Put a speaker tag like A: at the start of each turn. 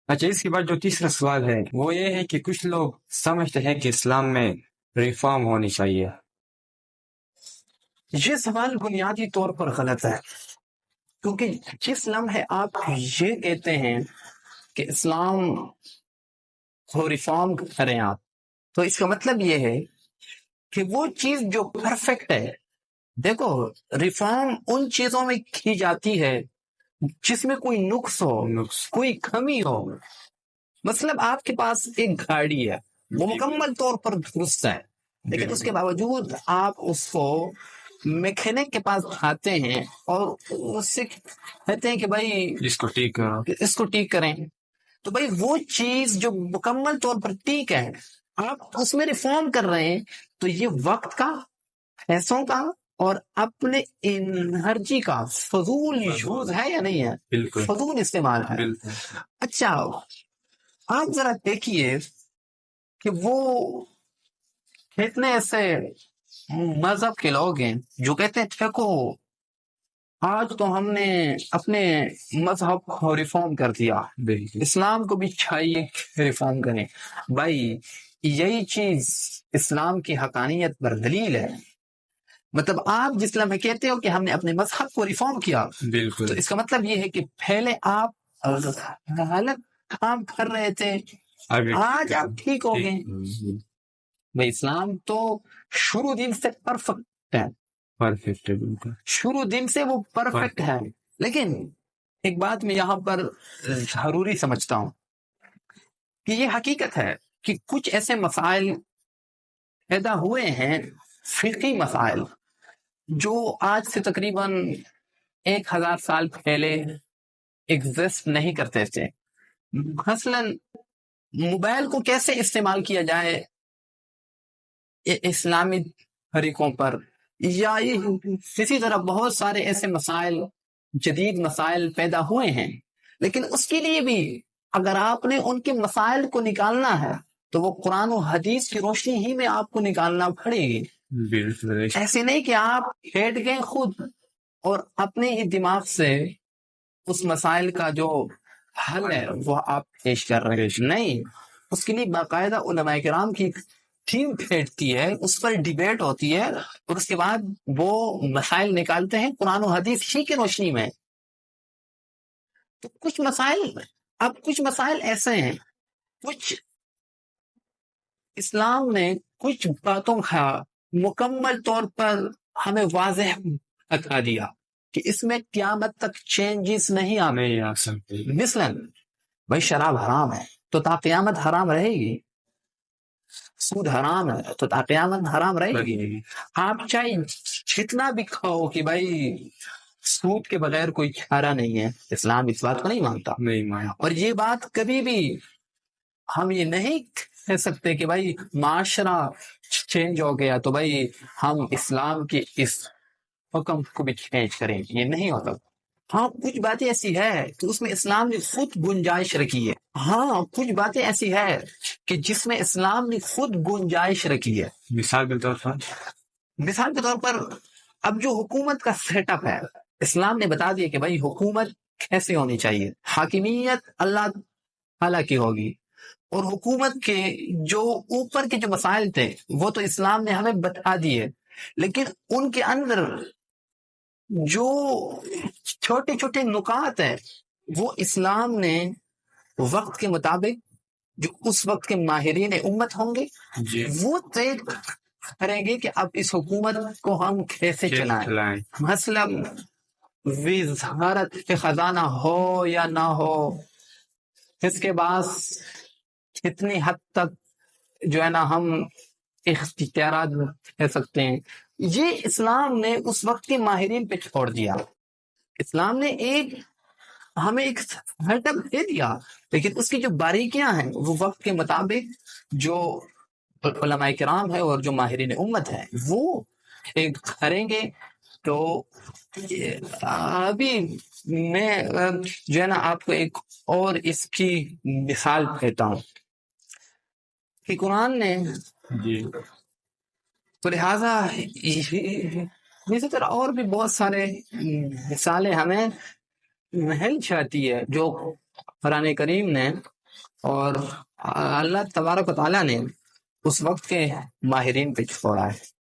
A: اچھا، اس کے بعد جو تیسرا سوال ہے وہ یہ ہے کہ کچھ لوگ سمجھتے ہیں کہ اسلام میں ریفارم ہونی چاہیے۔
B: یہ سوال بنیادی طور پر غلط ہے، کیونکہ جس لمحے آپ یہ کہتے ہیں کہ اسلام کو ریفارم کریں آپ، تو اس کا مطلب یہ ہے کہ وہ چیز جو پرفیکٹ ہے، دیکھو ریفارم ان چیزوں میں کی جاتی ہے جس میں کوئی نقص ہو، کوئی کمی ہو۔ مطلب آپ کے پاس ایک گاڑی ہے، وہ مکمل طور پر درست ہے، لیکن اس کے باوجود آپ اس کو میکینک کے پاس آتے ہیں اور اس سے کہتے ہیں کہ بھائی
A: اس کو ٹھیک
B: کریں، تو بھائی وہ چیز جو مکمل طور پر ٹھیک ہے آپ اس میں ریفارم کر رہے ہیں، تو یہ وقت کا، پیسوں کا اور اپنے انرجی کا فضول یوز ہے یا نہیں ہے؟
A: بالکل
B: فضول استعمال ہے۔ اچھا، آپ ذرا دیکھیے کہ وہ کتنے ایسے مذہب کے لوگ ہیں جو کہتے ہیں دیکھو آج تو ہم نے اپنے مذہب کو ریفارم کر دیا، اسلام کو بھی چاہیے ریفارم کریں۔ بھائی یہی چیز اسلام کی حقانیت پر دلیل ہے۔ مطلب آپ جس لمحے کہتے ہو کہ ہم نے اپنے مذہب کو ریفارم کیا،
A: بالکل
B: تو اس کا مطلب یہ ہے کہ پہلے آپ غلط کام کر رہے تھے، آج آپ ٹھیک ہو گئے۔ بھائی اسلام تو شروع دن سے پرفیکٹ ہے،
A: بالکل
B: شروع دن سے وہ پرفیکٹ ہے، لیکن ایک بات میں یہاں پر ضروری سمجھتا ہوں کہ یہ حقیقت ہے کہ کچھ ایسے مسائل پیدا ہوئے ہیں، فقہی مسائل، جو آج سے تقریباً 1000 سال پہلے ایگزسٹ نہیں کرتے تھے۔ مثلاً موبائل کو کیسے استعمال کیا جائے اسلامی طریقوں پر، یا اسی طرح بہت سارے ایسے مسائل، جدید مسائل پیدا ہوئے ہیں، لیکن اس کے لیے بھی اگر آپ نے ان کے مسائل کو نکالنا ہے تو وہ قرآن و حدیث کی روشنی ہی میں آپ کو نکالنا پڑے گی۔ ایسے نہیں کہ آپ بیٹھ گئے خود اور اپنے ہی دماغ سے اس مسائل کا جو حل ہے وہ آپ پیش کر رہے ہیں، نہیں، اس کے لیے باقاعدہ علماء کرام کی ٹیم بیٹھتی ہے، اس پر ڈیبیٹ ہوتی ہے، اور اس کے بعد وہ مسائل نکالتے ہیں قرآن و حدیث ہی کی روشنی میں۔ تو کچھ مسائل ایسے ہیں، کچھ اسلام نے کچھ باتوں کا مکمل طور پر ہمیں واضح بتا دیا کہ اس میں قیامت تک چینجز نہیں
A: آ سکتے۔
B: مثلاً بھائی شراب حرام ہے تو تا قیامت حرام رہے گی، سود حرام ہے تو تا قیامت حرام رہے گی۔ آپ چاہے جتنا بھی کہو کہ بھائی سود کے بغیر کوئی چارہ نہیں ہے، اسلام اس بات کو نہیں مانتا، اور یہ بات کبھی بھی ہم یہ نہیں کہہ سکتے کہ بھائی معاشرہ چینج ہو گیا تو بھائی ہم اسلام کے اس حکم کو بھی چینج کریں، یہ نہیں ہوتا۔ ہاں کچھ باتیں ایسی ہے کہ اس میں اسلام نے خود گنجائش رکھی ہے، ہاں کچھ باتیں ایسی ہے کہ جس میں اسلام نے خود گنجائش رکھی ہے۔
A: مثال کے طور پر
B: اب جو حکومت کا سیٹ اپ ہے، اسلام نے بتا دیا کہ بھائی حکومت کیسے ہونی چاہیے، حاکمیت اللہ تعالیٰ کی ہوگی، اور حکومت کے جو اوپر کے جو مسائل تھے وہ تو اسلام نے ہمیں بتا دیے، لیکن ان کے اندر جو چھوٹے چھوٹے نکات ہیں وہ اسلام نے وقت کے مطابق جو اس وقت کے ماہرین امت ہوں گے وہ طے کریں گے کہ اب اس حکومت کو ہم کیسے چلائیں۔ مثلا وزارت خزانہ ہو یا نہ ہو، اس کے بعد کتنی حد تک جو ہے نا ہم اختیارات کہہ سکتے ہیں، یہ اسلام نے اس وقت کے ماہرین پہ چھوڑ دیا۔ اسلام نے ہمیں ایک سیٹ اپ دے دیا، لیکن اس کی جو باریکیاں ہیں وہ وقت کے مطابق جو علماء کرام ہے اور جو ماہرین امت ہے وہ کریں گے۔ تو ابھی میں جو ہے نا آپ کو ایک اور اس کی مثال دیتا ہوں کہ قرآن نے تو لہٰذا اسی طرح اور بھی بہت سارے مثالیں ہمیں مل جاتی ہے جو قرآن کریم نے اور اللہ تبارک و تعالیٰ نے اس وقت کے ماہرین پہ چھوڑا ہے.